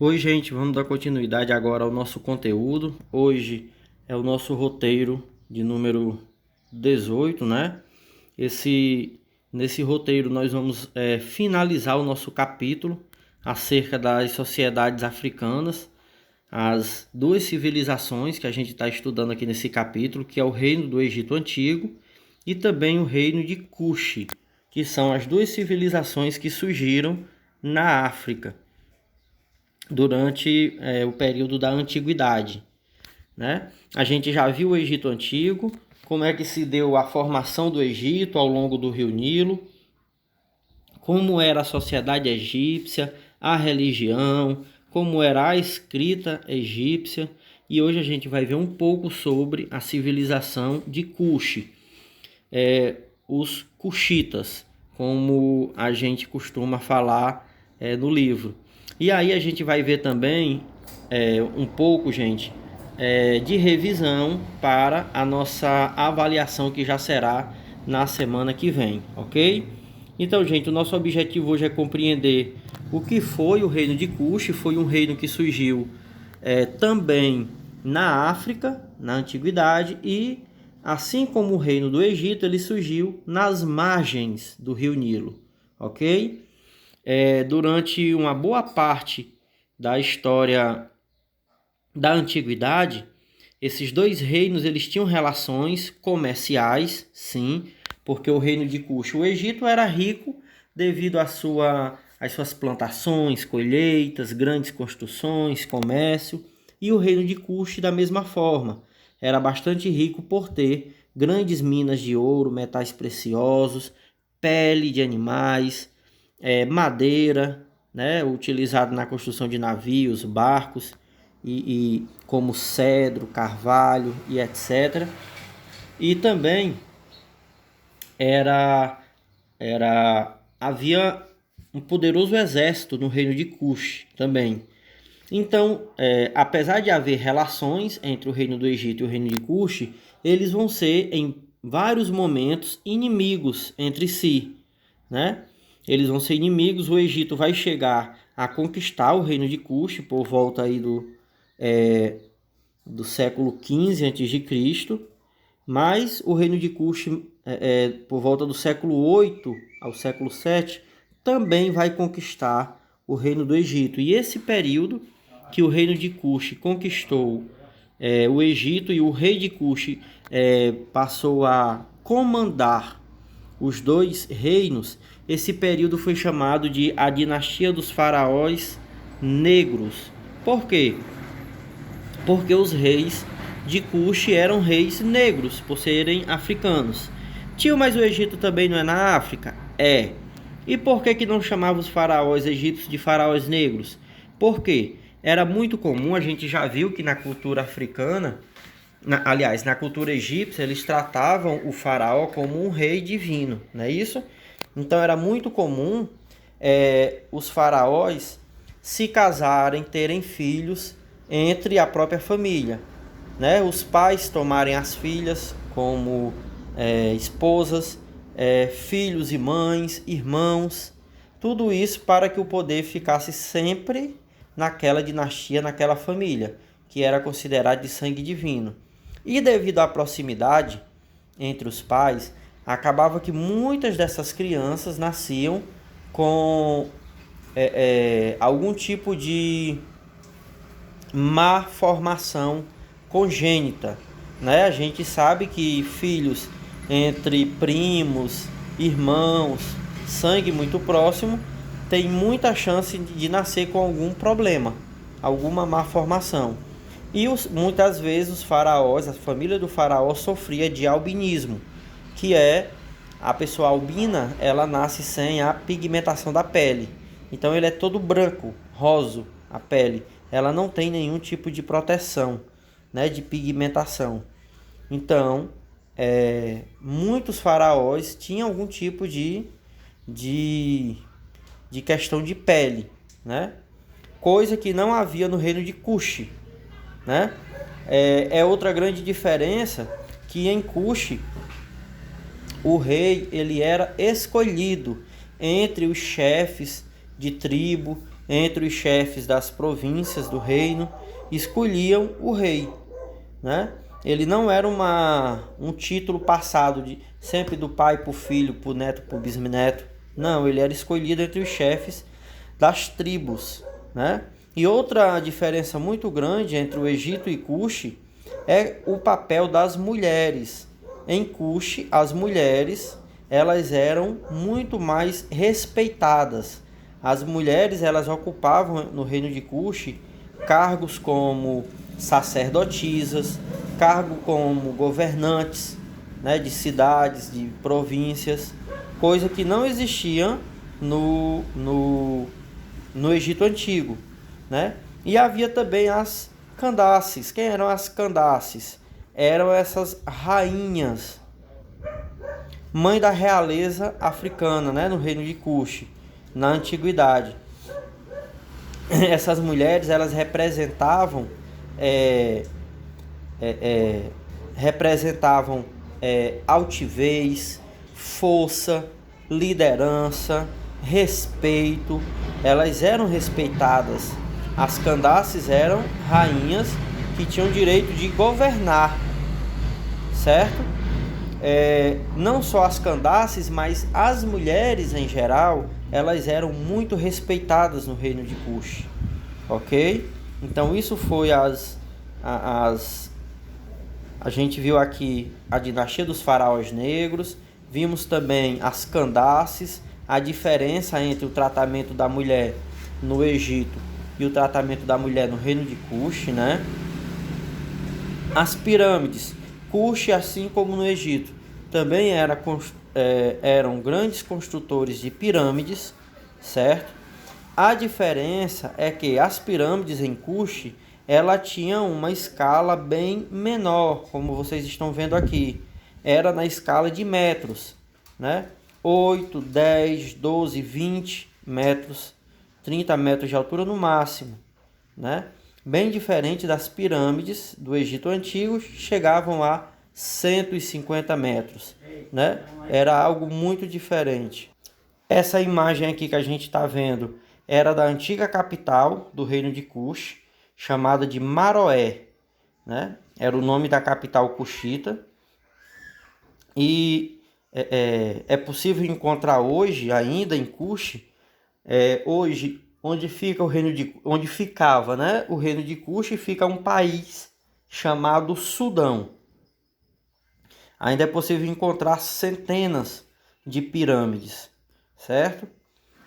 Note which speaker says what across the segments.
Speaker 1: Oi, gente, vamos dar continuidade agora ao nosso conteúdo. Hoje é o nosso roteiro de número 18, né? Nesse roteiro nós vamos finalizar o nosso capítulo acerca das sociedades africanas, as duas civilizações que a gente está estudando aqui nesse capítulo, que é o Reino do Egito Antigo e também o Reino de Kush, que são as duas civilizações que surgiram na África durante o período da Antiguidade, né? A gente já viu o Egito Antigo, como é que se deu a formação do Egito ao longo do Rio Nilo, como era a sociedade egípcia, a religião, como era a escrita egípcia, e hoje a gente vai ver um pouco sobre a civilização de Kush, os Kushitas, como a gente costuma falar no livro. E aí a gente vai ver também um pouco, gente, de revisão para a nossa avaliação que já será na semana que vem, ok? Então, gente, o nosso objetivo hoje é compreender o que foi o reino de Kush. Foi um reino que surgiu também na África, na Antiguidade, e assim como o reino do Egito, ele surgiu nas margens do rio Nilo, ok? Durante uma boa parte da história da antiguidade, esses dois reinos eles tinham relações comerciais, sim, porque o reino de Kush, o Egito, era rico devido às suas plantações, colheitas, grandes construções, comércio, e o reino de Kush da mesma forma, era bastante rico por ter grandes minas de ouro, metais preciosos, pele de animais, madeira, né, utilizado na construção de navios, barcos, e como cedro, carvalho e etc. E também havia um poderoso exército no reino de Kush também. Então, apesar de haver relações entre o reino do Egito e o reino de Kush, eles vão ser em vários momentos inimigos entre si, né? Eles vão ser inimigos. O Egito vai chegar a conquistar o reino de Kush por volta aí do século XV a.C., mas o reino de Kush, por volta do século 8 ao século 7, também vai conquistar o reino do Egito. E esse período que o reino de Kush conquistou o Egito, e o rei de Kush passou a comandar os dois reinos, esse período foi chamado de a dinastia dos faraós negros. Por quê? Porque os reis de Kush eram reis negros, por serem africanos. Tio, mas o Egito também não é na África? É. E por que não chamava os faraós egípcios de faraós negros? Por quê? Era muito comum, a gente já viu que na cultura africana, na cultura egípcia, eles tratavam o faraó como um rei divino, não é isso? Então era muito comum os faraós se casarem, terem filhos entre a própria família, né? Os pais tomarem as filhas como esposas, filhos e mães, irmãos, tudo isso para que o poder ficasse sempre naquela dinastia, naquela família, que era considerada de sangue divino. E devido à proximidade entre os pais, acabava que muitas dessas crianças nasciam com algum tipo de má formação congênita, né? A gente sabe que filhos entre primos, irmãos, sangue muito próximo, tem muita chance de nascer com algum problema, alguma má formação. E muitas vezes os faraós, a família do faraó sofria de albinismo, que é a pessoa albina, ela nasce sem a pigmentação da pele. Então ele é todo branco, roso, a pele. Ela não tem nenhum tipo de proteção, né, de pigmentação. Então, muitos faraós tinham algum tipo de questão de pele, né? Coisa que não havia no reino de Kush, né? Outra grande diferença, que em Kush o rei ele era escolhido entre os chefes de tribo, entre os chefes das províncias do reino, escolhiam o rei, né? Ele não era um título passado sempre do pai para o filho, para o neto, para o bisneto. Não, ele era escolhido entre os chefes das tribos, né? E outra diferença muito grande entre o Egito e Cuxi é o papel das mulheres. Em Cuxi, as mulheres, elas eram muito mais respeitadas. As mulheres, elas ocupavam no reino de Cuxi cargos como sacerdotisas, cargo como governantes, né, de cidades, de províncias, coisa que não existia no Egito Antigo, né? E havia também as Candaces. Quem eram as Candaces? Eram essas rainhas, mãe da realeza africana, né, no reino de Cuxi, na antiguidade. Essas mulheres, elas representavam altivez, força, liderança, respeito. Elas eram respeitadas. As Candaces eram rainhas que tinham direito de governar, certo? Não só as Candaces, mas as mulheres em geral, elas eram muito respeitadas no reino de Cuxi, ok? Então isso foi a gente viu aqui a dinastia dos faraós negros, vimos também as Candaces, a diferença entre o tratamento da mulher no Egito e o tratamento da mulher no reino de Cuxi, né? As pirâmides. Cuxi, assim como no Egito, também eram grandes construtores de pirâmides, certo? A diferença é que as pirâmides em Cuxi, ela tinha uma escala bem menor, como vocês estão vendo aqui. Era na escala de metros, né? 8, 10, 12, 20 metros, 30 metros de altura no máximo, né? Bem diferente das pirâmides do Egito Antigo, que chegavam a 150 metros, né? Era algo muito diferente. Essa imagem aqui que a gente está vendo era da antiga capital do reino de Cuxi, chamada de Maroé, né? Era o nome da capital cuxita. E é possível encontrar hoje, ainda em Cuxi, hoje onde ficava, né, o reino de Cuxi, fica um país chamado Sudão. Ainda é possível encontrar centenas de pirâmides, certo?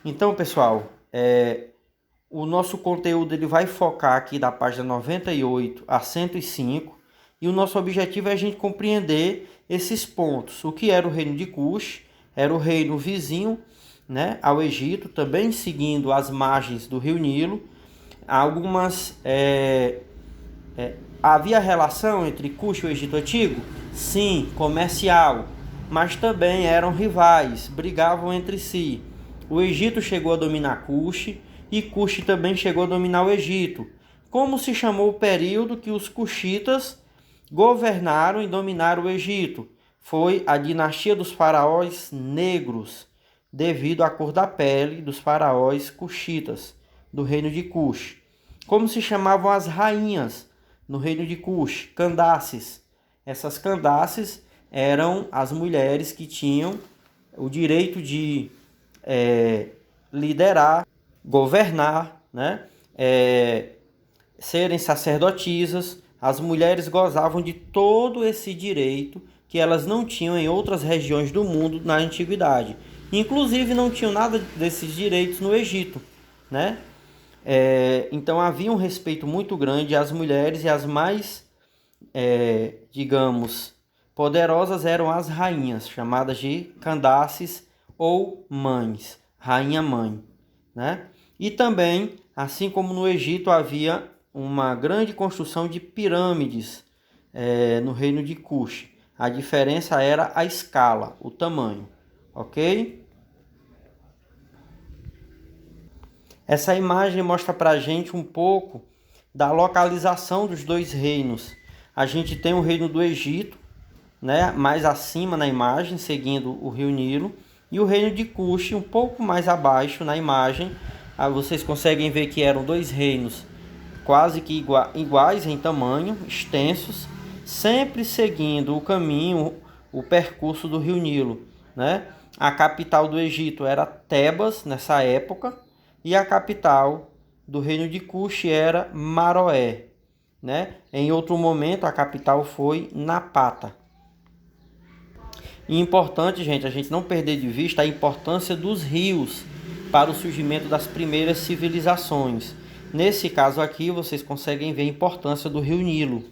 Speaker 1: Então, pessoal, o nosso conteúdo ele vai focar aqui da página 98 a 105, e o nosso objetivo é a gente compreender esses pontos. O que era o reino de Cuxi? Era o reino vizinho, né, ao Egito, também seguindo as margens do rio Nilo. Havia relação entre Cuxi e o Egito Antigo? Sim, comercial, mas também eram rivais, brigavam entre si. O Egito chegou a dominar Cuxi e Cuxi também chegou a dominar o Egito. Como se chamou o período que os cuxitas governaram e dominaram o Egito? Foi a dinastia dos faraós negros, devido à cor da pele dos faraós cuxitas, do reino de Cuxi. Como se chamavam as rainhas no reino de Cuxi? Candaces. Essas Candaces eram as mulheres que tinham o direito de liderar, governar, né? Serem sacerdotisas. As mulheres gozavam de todo esse direito que elas não tinham em outras regiões do mundo na antiguidade. Inclusive não tinham nada desses direitos no Egito, né? Então havia um respeito muito grande às mulheres, e as mais, digamos, poderosas eram as rainhas, chamadas de Candaces ou mães, rainha-mãe, né? E também, assim como no Egito, havia uma grande construção de pirâmides no reino de Cuxi. A diferença era a escala, o tamanho, ok? Essa imagem mostra para a gente um pouco da localização dos dois reinos. A gente tem o reino do Egito, né, mais acima na imagem, seguindo o rio Nilo, e o reino de Cuxi um pouco mais abaixo na imagem, Vocês conseguem ver que eram dois reinos quase que iguais em tamanho, extensos, sempre seguindo o caminho, o percurso do Rio Nilo, né? A capital do Egito era Tebas nessa época e a capital do reino de Cuxi era Maroé, né? Em outro momento a capital foi Napata. E importante, gente, a gente não perder de vista a importância dos rios para o surgimento das primeiras civilizações. Nesse caso aqui, vocês conseguem ver a importância do Rio Nilo,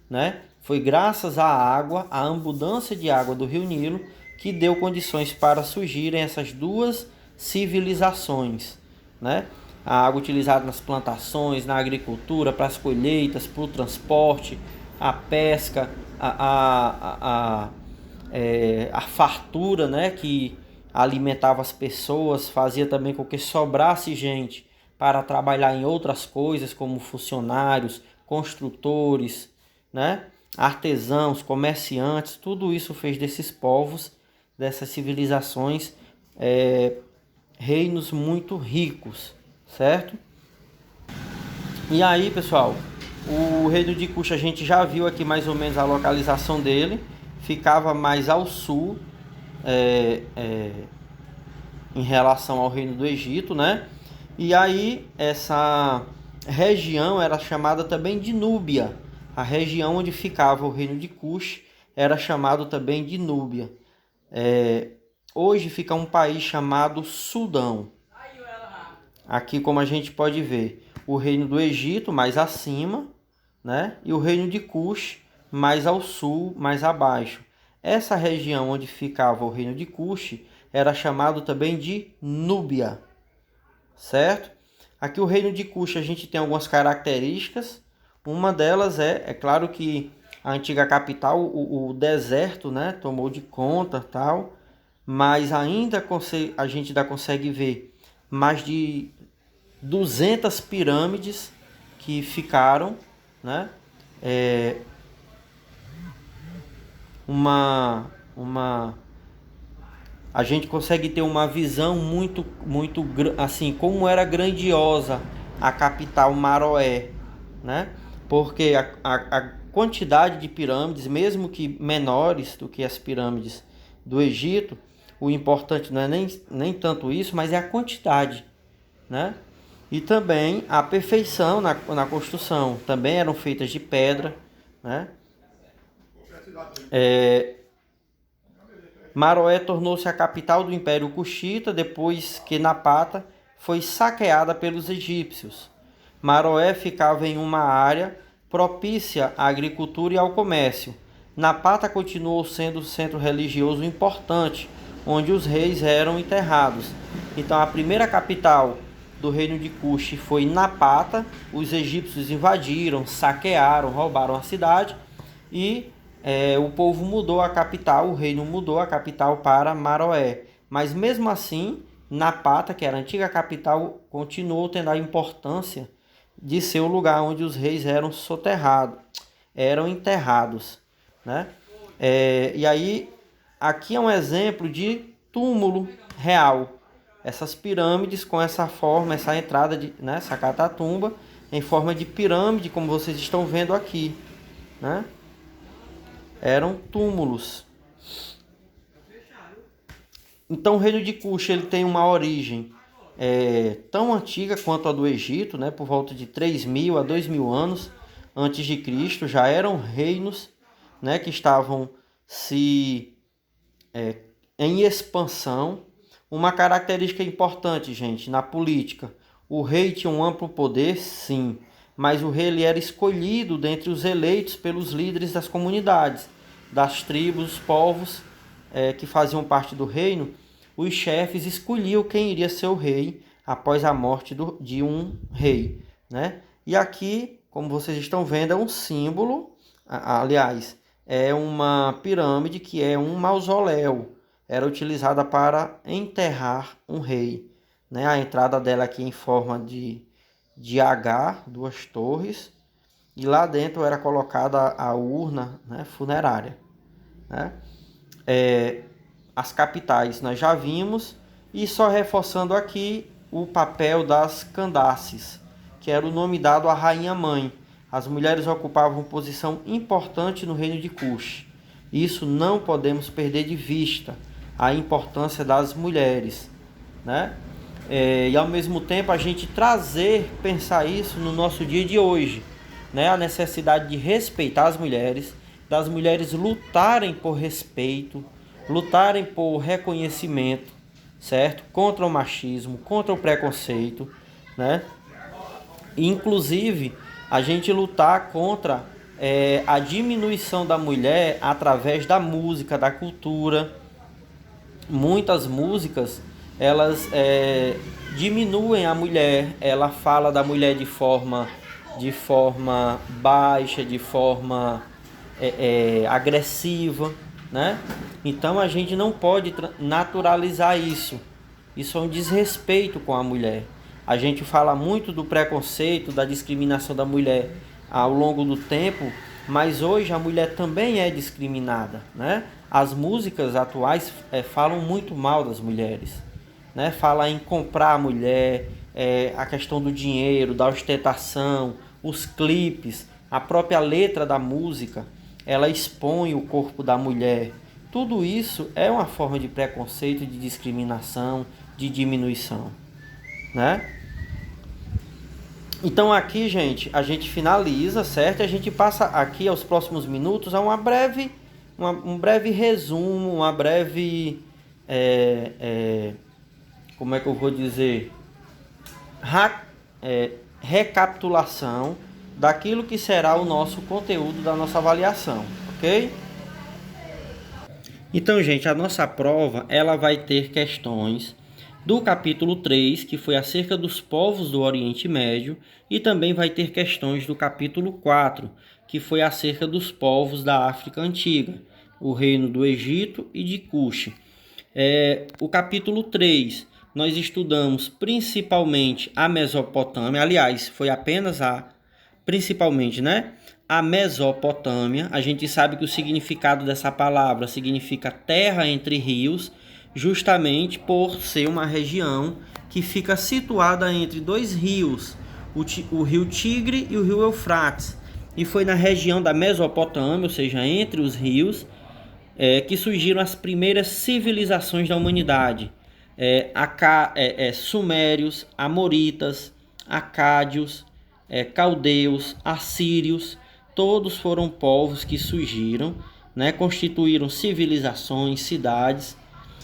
Speaker 1: né? Foi graças à água, à abundância de água do Rio Nilo, que deu condições para surgirem essas duas civilizações, né? A água utilizada nas plantações, na agricultura, para as colheitas, para o transporte, a pesca, a fartura, né, que alimentava as pessoas, fazia também com que sobrasse gente para trabalhar em outras coisas, como funcionários, construtores, né, artesãos, comerciantes. Tudo isso fez desses povos, dessas civilizações, reinos muito ricos, certo? E aí, pessoal, o reino de Cuxi a gente já viu aqui mais ou menos a localização dele. Ficava mais ao sul em relação ao reino do Egito, né? E aí essa região era chamada também de Núbia. A região onde ficava o reino de Cuxi era chamado também de Núbia. Hoje fica um país chamado Sudão. Aqui, como a gente pode ver, o reino do Egito mais acima, né? E o reino de Cuxi mais ao sul, mais abaixo. Essa região onde ficava o reino de Cuxi era chamado também de Núbia, certo? Aqui o reino de Cuxi a gente tem algumas características. Uma delas é claro que a antiga capital, o deserto, né, tomou de conta, tal, mas ainda a gente ainda consegue ver mais de 200 pirâmides que ficaram, né? A gente consegue ter uma visão muito assim, como era grandiosa a capital Maroé, né? Porque a quantidade de pirâmides, mesmo que menores do que as pirâmides do Egito, o importante não é nem tanto isso, mas é a quantidade, né? E também a perfeição na construção. Também eram feitas de pedra, né? Maroé tornou-se a capital do Império Cuxita depois que Napata foi saqueada pelos egípcios. Maroé ficava em uma área propícia à agricultura e ao comércio. Napata continuou sendo um centro religioso importante, onde os reis eram enterrados. Então, a primeira capital do reino de Cuxi foi Napata. Os egípcios invadiram, saquearam, roubaram a cidade e o povo mudou a capital, o reino mudou a capital para Maroé. Mas mesmo assim, Napata, que era a antiga capital, continuou tendo a importância de ser o lugar onde os reis eram soterrados, eram enterrados, né? E aí, aqui é um exemplo de túmulo real. Essas pirâmides com essa forma, essa entrada, né, essa catatumba, em forma de pirâmide, como vocês estão vendo aqui, né? Eram túmulos. Então o reino de Cuxi ele tem uma origem tão antiga quanto a do Egito, né? Por volta de 3.000 a 2.000 anos antes de Cristo, já eram reinos, né, que estavam em expansão. Uma característica importante, gente, na política. O rei tinha um amplo poder, sim, mas o rei ele era escolhido dentre os eleitos pelos líderes das comunidades, das tribos, povos que faziam parte do reino. Os chefes escolhiam quem iria ser o rei após a morte de um rei, né? E aqui, como vocês estão vendo, é um símbolo, aliás, é uma pirâmide que é um mausoléu. Era utilizada para enterrar um rei, né? A entrada dela aqui em forma de H, duas torres, e lá dentro era colocada a urna, né, funerária, né? As capitais nós já vimos, e só reforçando aqui o papel das Candaces, que era o nome dado à rainha-mãe. As mulheres ocupavam posição importante no reino de Cush. Isso não podemos perder de vista, a importância das mulheres, né? E ao mesmo tempo a gente pensar isso no nosso dia de hoje, né? A necessidade de respeitar as mulheres, das mulheres lutarem por respeito, lutarem por reconhecimento, certo? Contra o machismo, contra o preconceito, né? Inclusive, a gente lutar contra a diminuição da mulher através da música, da cultura. Muitas músicas, elas diminuem a mulher, ela fala da mulher de forma baixa, de forma agressiva, né? Então a gente não pode naturalizar isso. Isso é um desrespeito com a mulher. A gente fala muito do preconceito, da discriminação da mulher ao longo do tempo, mas hoje a mulher também é discriminada, né? As músicas atuais falam muito mal das mulheres, né? Fala em comprar a mulher, a questão do dinheiro, da ostentação, os clipes, a própria letra da música, ela expõe o corpo da mulher. Tudo isso é uma forma de preconceito, de discriminação, de diminuição, né? Então aqui, gente, a gente finaliza, certo? A gente passa aqui aos próximos minutos a um breve resumo, uma breve, como é que eu vou dizer, recapitulação daquilo que será o nosso conteúdo da nossa avaliação, ok? Então, gente, a nossa prova, ela vai ter questões do capítulo 3, que foi acerca dos povos do Oriente Médio, e também vai ter questões do capítulo 4, que foi acerca dos povos da África Antiga, o reino do Egito e de Cush. O capítulo 3, nós estudamos principalmente a Mesopotâmia, aliás, foi apenas principalmente, né? A Mesopotâmia. A gente sabe que o significado dessa palavra significa terra entre rios, justamente por ser uma região que fica situada entre dois rios, o rio Tigre e o rio Eufrates. E foi na região da Mesopotâmia, ou seja, entre os rios, que surgiram as primeiras civilizações da humanidade. Sumérios, amoritas, acádios, caldeus, assírios, todos foram povos que surgiram, né, constituíram civilizações, cidades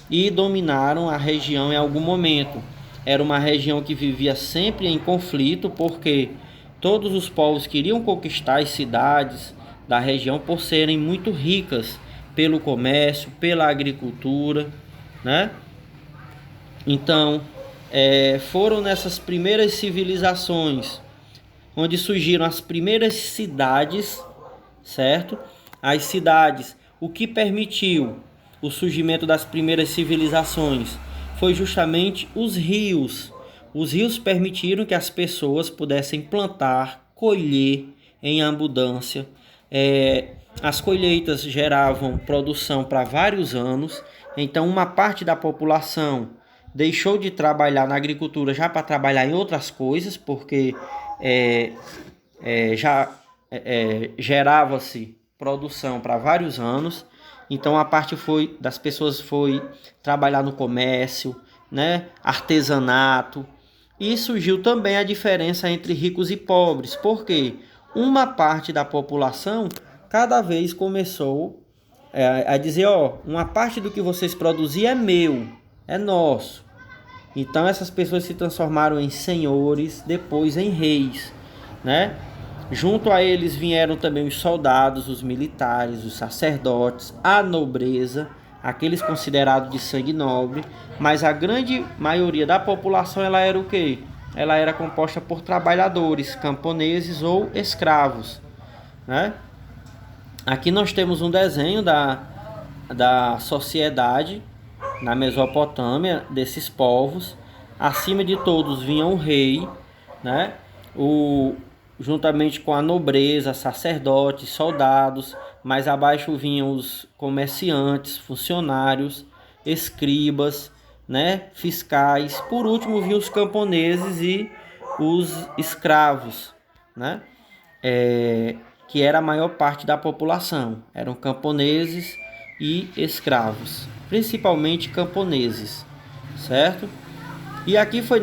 Speaker 1: e dominaram a região em algum momento. Era uma região que vivia sempre em conflito, porque todos os povos queriam conquistar as cidades da região por serem muito ricas pelo comércio, pela agricultura, né? Então, foram nessas primeiras civilizações onde surgiram as primeiras cidades, certo? As cidades, o que permitiu o surgimento das primeiras civilizações foi justamente os rios. Os rios permitiram que as pessoas pudessem plantar, colher em abundância. As colheitas geravam produção para vários anos, então uma parte da população deixou de trabalhar na agricultura já para trabalhar em outras coisas, porque gerava-se produção para vários anos. Então a parte das pessoas foi trabalhar no comércio, né, artesanato, e surgiu também a diferença entre ricos e pobres, porque uma parte da população cada vez começou a dizer, uma parte do que vocês produzem é meu, é nosso. Então essas pessoas se transformaram em senhores, depois em reis, né? Junto a eles vieram também os soldados, os militares, os sacerdotes, a nobreza, aqueles considerados de sangue nobre, mas a grande maioria da população ela era o quê? Ela era composta por trabalhadores, camponeses ou escravos, né? Aqui nós temos um desenho da sociedade na Mesopotâmia, desses povos. Acima de todos vinha o rei, né? Juntamente com a nobreza, sacerdotes, soldados. Mais abaixo vinham os comerciantes, funcionários, escribas, né, fiscais. Por último, vinham os camponeses e os escravos, né, que era a maior parte da população. Eram camponeses e escravos, principalmente camponeses, certo? E aqui foi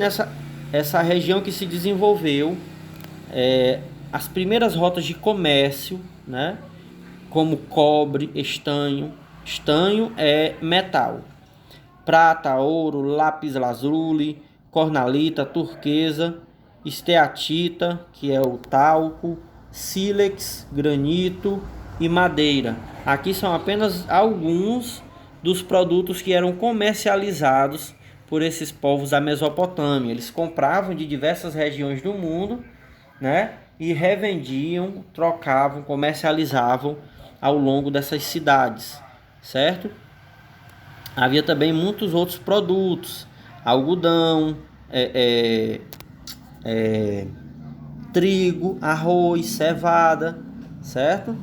Speaker 1: essa região que se desenvolveu as primeiras rotas de comércio, né? Como cobre, estanho. Estanho é metal. Prata, ouro, lápis lazuli, cornalita, turquesa, esteatita, que é o talco, sílex, granito e madeira. Aqui são apenas alguns dos produtos que eram comercializados por esses povos da Mesopotâmia. Eles compravam de diversas regiões do mundo, né? E revendiam, trocavam, comercializavam ao longo dessas cidades, certo? Havia também muitos outros produtos, algodão, trigo, arroz, cevada, certo?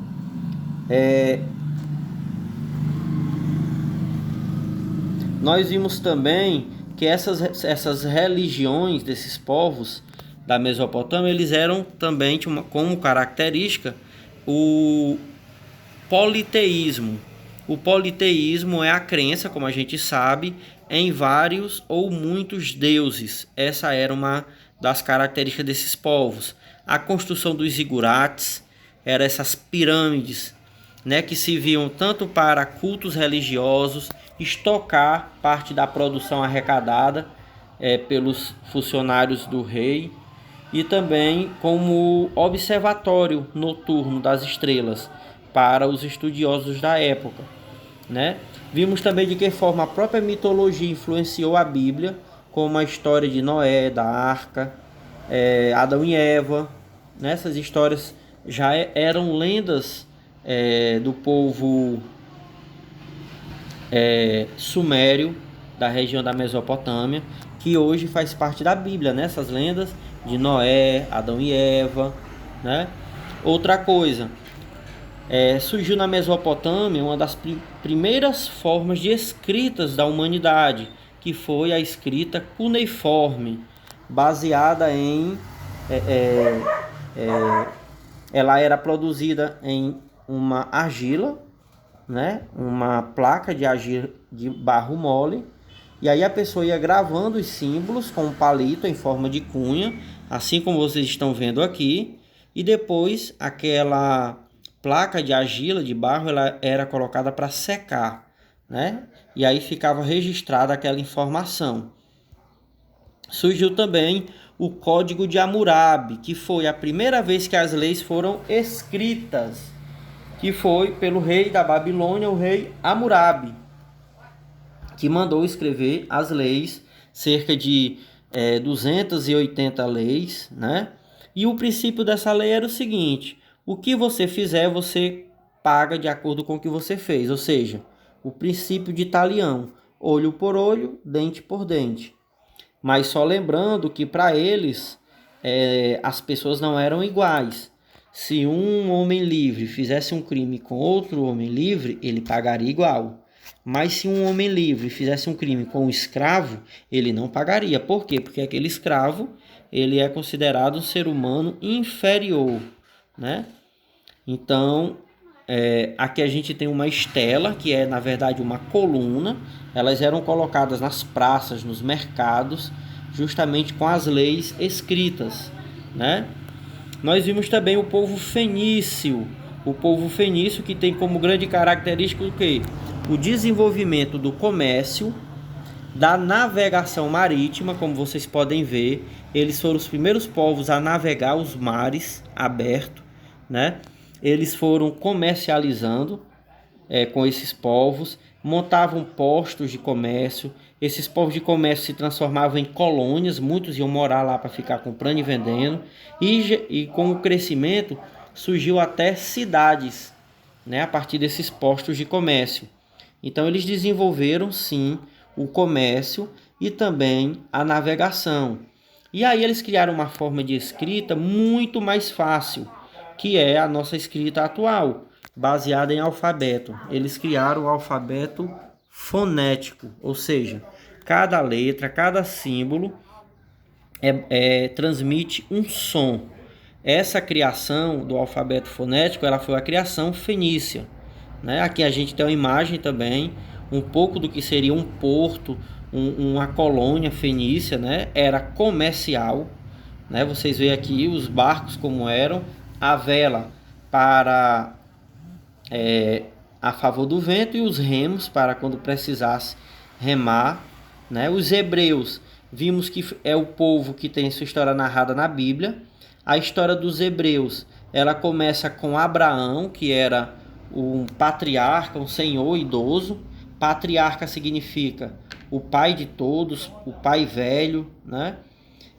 Speaker 1: Nós vimos também que essas religiões desses povos da Mesopotâmia, eles eram também, como característica, o politeísmo. O politeísmo é a crença, como a gente sabe, em vários ou muitos deuses. Essa era uma das características desses povos. A construção dos zigurates, eram essas pirâmides, né, que serviam tanto para cultos religiosos, estocar parte da produção arrecadada pelos funcionários do rei, e também como observatório noturno das estrelas para os estudiosos da época, né? Vimos também de que forma a própria mitologia influenciou a Bíblia, como a história de Noé, da Arca, Adão e Eva. Nessas histórias já eram lendas do povo sumério, da região da Mesopotâmia, que hoje faz parte da Bíblia, né? Essas lendas de Noé, Adão e Eva, né? Outra coisa, surgiu na Mesopotâmia uma das primeiras formas de escritas da humanidade, que foi a escrita cuneiforme, baseada em... ela era produzida em uma argila, né? Uma placa de argila de barro mole, e aí a pessoa ia gravando os símbolos com um palito em forma de cunha, assim como vocês estão vendo aqui, e depois aquela placa de argila de barro ela era colocada para secar, né? E aí ficava registrada aquela informação. Surgiu também o Código de Hammurabi, que foi a primeira vez que as leis foram escritas, que foi pelo rei da Babilônia, o rei Hammurabi, que mandou escrever as leis, cerca de 280 leis, né? E o princípio dessa lei era o seguinte: o que você fizer, você paga de acordo com o que você fez. Ou seja, o princípio de Talião, olho por olho, dente por dente. Mas só lembrando que para eles as pessoas não eram iguais. Se um homem livre fizesse um crime com outro homem livre, ele pagaria igual. Mas se um homem livre fizesse um crime com um escravo, ele não pagaria. Por quê? Porque aquele escravo ele é considerado um ser humano inferior, né? Então, aqui a gente tem uma estela, que é na verdade uma coluna. Elas eram colocadas nas praças, nos mercados, justamente com as leis escritas, né? Nós vimos também o povo fenício. O povo fenício, que tem como grande característica o quê? O desenvolvimento do comércio, da navegação marítima. Como vocês podem ver, eles foram os primeiros povos a navegar os mares abertos, né? Eles foram comercializando com esses povos, montavam postos de comércio. Esses povos de comércio se transformavam em colônias, muitos iam morar lá para ficar comprando e vendendo, e com o crescimento surgiu até cidades, né, a partir desses postos de comércio. Então eles desenvolveram sim o comércio e também a navegação. E aí eles criaram uma forma de escrita muito mais fácil, que é a nossa escrita atual, baseada em alfabeto. Eles criaram o alfabeto fonético, ou seja, cada letra, cada símbolo transmite um som. Essa criação do alfabeto fonético, ela foi a criação fenícia, né? Aqui a gente tem uma imagem também, um pouco do que seria um porto, uma colônia fenícia, né? Era comercial, né? Vocês veem aqui os barcos como eram, a vela para a favor do vento e os remos para quando precisasse remar, né? Os hebreus, vimos que é o povo que tem sua história narrada na Bíblia. A história dos hebreus, ela começa com Abraão, que era um patriarca, um senhor idoso. Patriarca significa o pai de todos, o pai velho, né?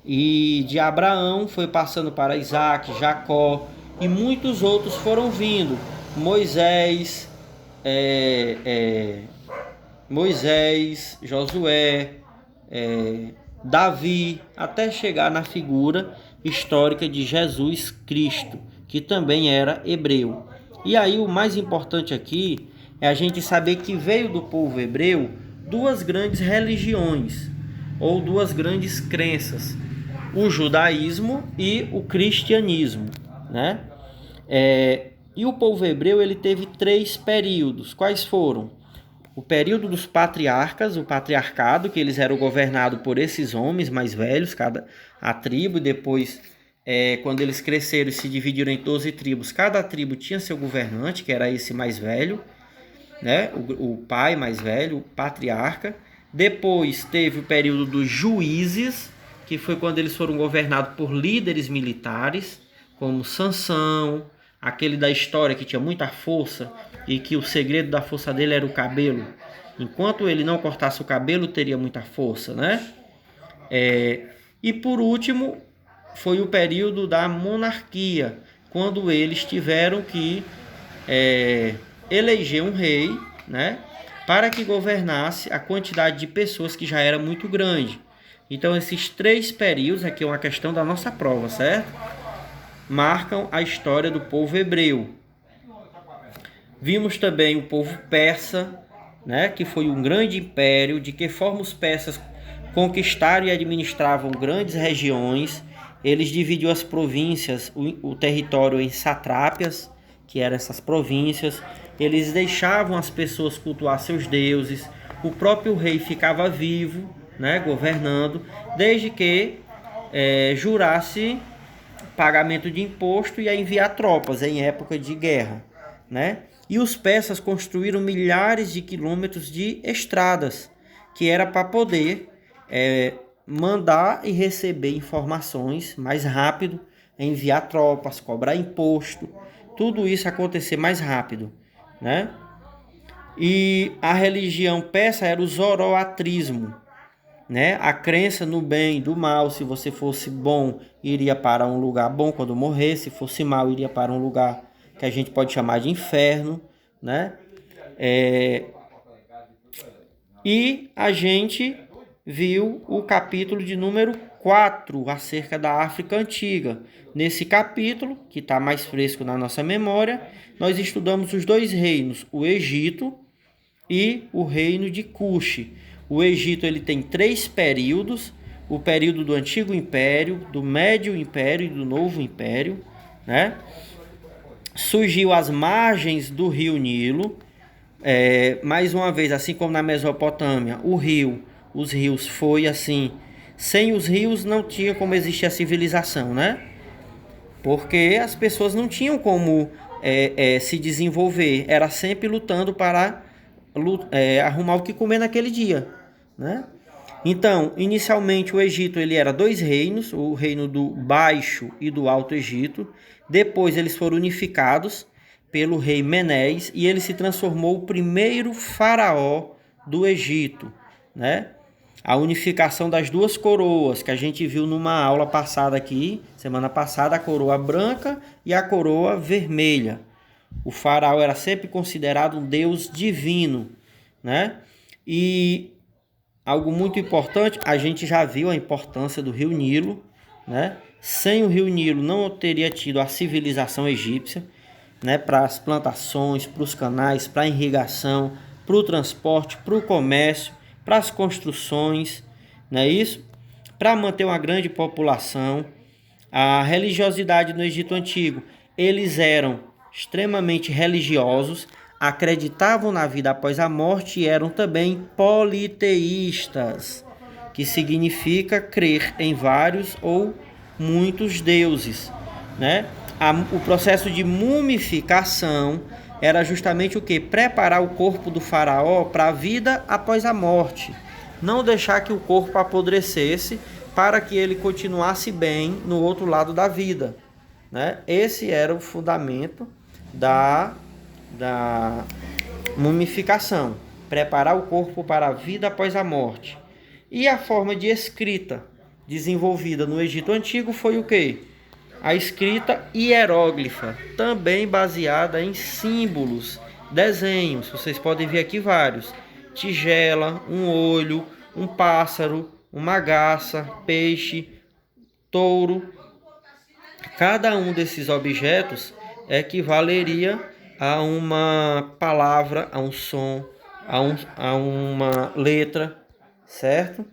Speaker 1: E de Abraão foi passando para Isaac, Jacó e muitos outros foram vindo. Moisés, Josué, Davi, até chegar na figura histórica de Jesus Cristo, que também era hebreu. E aí o mais importante aqui é a gente saber que veio do povo hebreu duas grandes religiões, ou duas grandes crenças, o judaísmo e o cristianismo, né? E o povo hebreu ele teve 3 períodos. Quais foram? O período dos patriarcas, o patriarcado, que eles eram governados por esses homens mais velhos, a tribo, e depois, quando eles cresceram e se dividiram em 12 tribos, cada tribo tinha seu governante, que era esse mais velho, né? O pai mais velho, o patriarca. Depois teve o período dos juízes, que foi quando eles foram governados por líderes militares, como Sansão, aquele da história que tinha muita força e que o segredo da força dele era o cabelo. Enquanto ele não cortasse o cabelo, teria muita força, né? E por último, foi o período da monarquia, quando eles tiveram que eleger um rei, né? Para que governasse a quantidade de pessoas que já era muito grande. Então esses 3 períodos, aqui é uma questão da nossa prova, certo? Marcam a história do povo hebreu. Vimos também o povo persa, né, que foi um grande império. De que forma os persas conquistaram e administravam grandes regiões. Eles dividiam as províncias, o território em satrápias, que eram essas províncias. Eles deixavam as pessoas cultuar seus deuses. O próprio rei ficava vivo, né, governando, desde que jurasse pagamento de imposto e a enviar tropas em época de guerra, né? E os persas construíram milhares de quilômetros de estradas, que era para poder mandar e receber informações mais rápido, enviar tropas, cobrar imposto, tudo isso acontecer mais rápido, né? E a religião persa era o zoroatrismo, né? A crença no bem e do mal. Se você fosse bom, iria para um lugar bom quando morrer. Se fosse mal, iria para um lugar que a gente pode chamar de inferno, né? E a gente viu o capítulo de número 4 acerca da África Antiga. Nesse capítulo, que está mais fresco na nossa memória, nós estudamos os 2 reinos, o Egito e o reino de Cuxi. O Egito ele tem 3 períodos: o período do Antigo Império, do Médio Império e do Novo Império, né? Surgiu às margens do rio Nilo. Mais uma vez, assim como na Mesopotâmia, os rios foi assim. Sem os rios não tinha como existir a civilização, né? Porque as pessoas não tinham como se desenvolver. Era sempre lutando para arrumar o que comer naquele dia, né? Então, inicialmente o Egito ele era 2 reinos, o reino do Baixo e do Alto Egito. Depois eles foram unificados pelo rei Menes e ele se transformou o primeiro faraó do Egito, né? A unificação das 2 coroas que a gente viu numa aula passada aqui, semana passada, a coroa branca e a coroa vermelha. O faraó era sempre considerado um deus divino, né? E algo muito importante, a gente já viu a importância do rio Nilo, né? Sem o rio Nilo não teria tido a civilização egípcia, né? Para as plantações, para os canais, para a irrigação, para o transporte, para o comércio. para as construções, não é isso? Para manter uma grande população. A religiosidade no Egito Antigo, eles eram extremamente religiosos, acreditavam na vida após a morte e eram também politeístas, que significa crer em vários ou muitos deuses, né? O processo de mumificação era justamente o que? Preparar o corpo do faraó para a vida após a morte. Não deixar que o corpo apodrecesse para que ele continuasse bem no outro lado da vida, né? Esse era o fundamento da mumificação. Preparar o corpo para a vida após a morte. E a forma de escrita desenvolvida no Egito Antigo foi o quê? A escrita hieróglifa, também baseada em símbolos, desenhos. Vocês podem ver aqui vários. Tigela, um olho, um pássaro, uma garça, peixe, touro. Cada um desses objetos equivaleria a uma palavra, a um som, a uma letra, certo?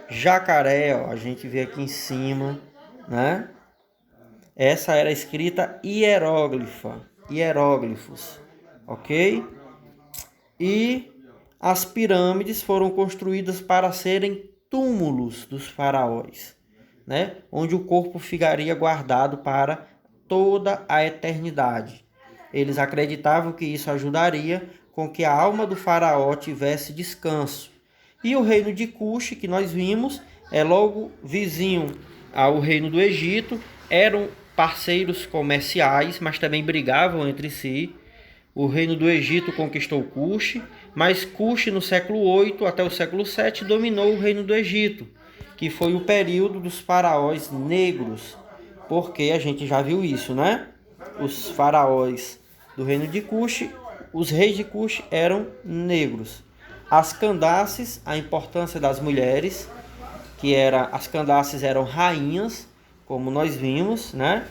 Speaker 1: Jacaré, ó, a gente vê aqui em cima, né? Essa era a escrita hieróglifa, hieróglifos, ok? E as pirâmides foram construídas para serem túmulos dos faraós, né? Onde o corpo ficaria guardado para toda a eternidade. Eles acreditavam que isso ajudaria com que a alma do faraó tivesse descanso. E o reino de Cuxi, que nós vimos, é logo vizinho ao reino do Egito, eram parceiros comerciais, mas também brigavam entre si. O reino do Egito conquistou Cuxi, mas Cuxi no século 8 até o século 7 dominou o reino do Egito, que foi o período dos faraós negros, porque a gente já viu isso, né? Os faraós do reino de Cuxi, os reis de Cuxi eram negros. As Candaces, a importância das mulheres, as Candaces eram rainhas, como nós vimos, né?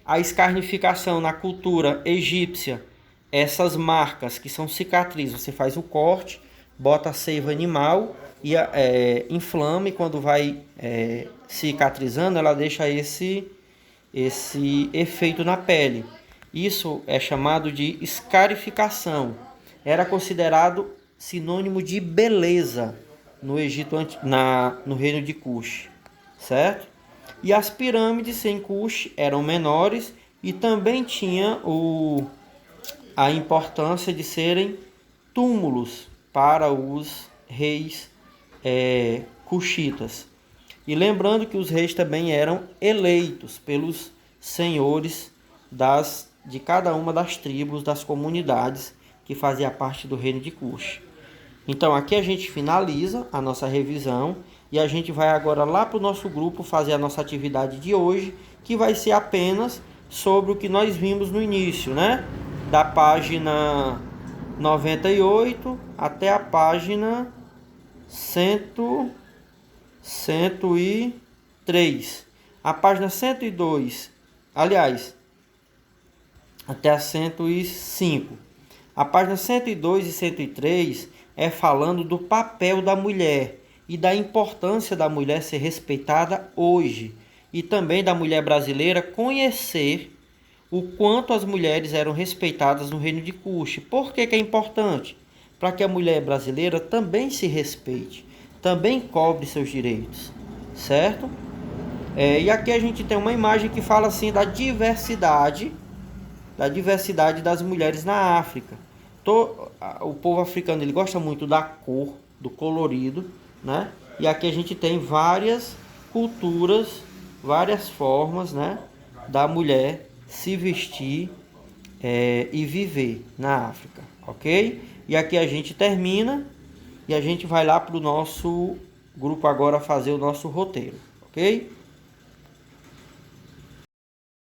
Speaker 1: A escarnificação na cultura egípcia, essas marcas que são cicatrizes, você faz o corte, bota a seiva animal e inflama, e quando vai cicatrizando, ela deixa esse efeito na pele. Isso é chamado de escarificação. Era considerado sinônimo de beleza no Egito, no reino de Cuxi, certo? E as pirâmides em Cuxi eram menores e também tinha a importância de serem túmulos para os reis cuxitas. E lembrando que os reis também eram eleitos pelos senhores de cada uma das tribos, das comunidades que fazia parte do reino de Cuxi. Então aqui a gente finaliza a nossa revisão e a gente vai agora lá para o nosso grupo fazer a nossa atividade de hoje, que vai ser apenas sobre o que nós vimos no início, né? Da página 98 até a página 103. A página 102, aliás, até a 105. A página 102 e 103 é falando do papel da mulher e da importância da mulher ser respeitada hoje, e também da mulher brasileira conhecer o quanto as mulheres eram respeitadas no reino de Cuxi. Por que é importante? Para que a mulher brasileira também se respeite, também cobre seus direitos, certo? E aqui a gente tem uma imagem que fala assim da diversidade das mulheres na África. O povo africano, ele gosta muito da cor, do colorido, né? E aqui a gente tem várias culturas, várias formas, né, da mulher se vestir e viver na África, ok? E aqui a gente termina e a gente vai lá para o nosso grupo agora fazer o nosso roteiro, ok?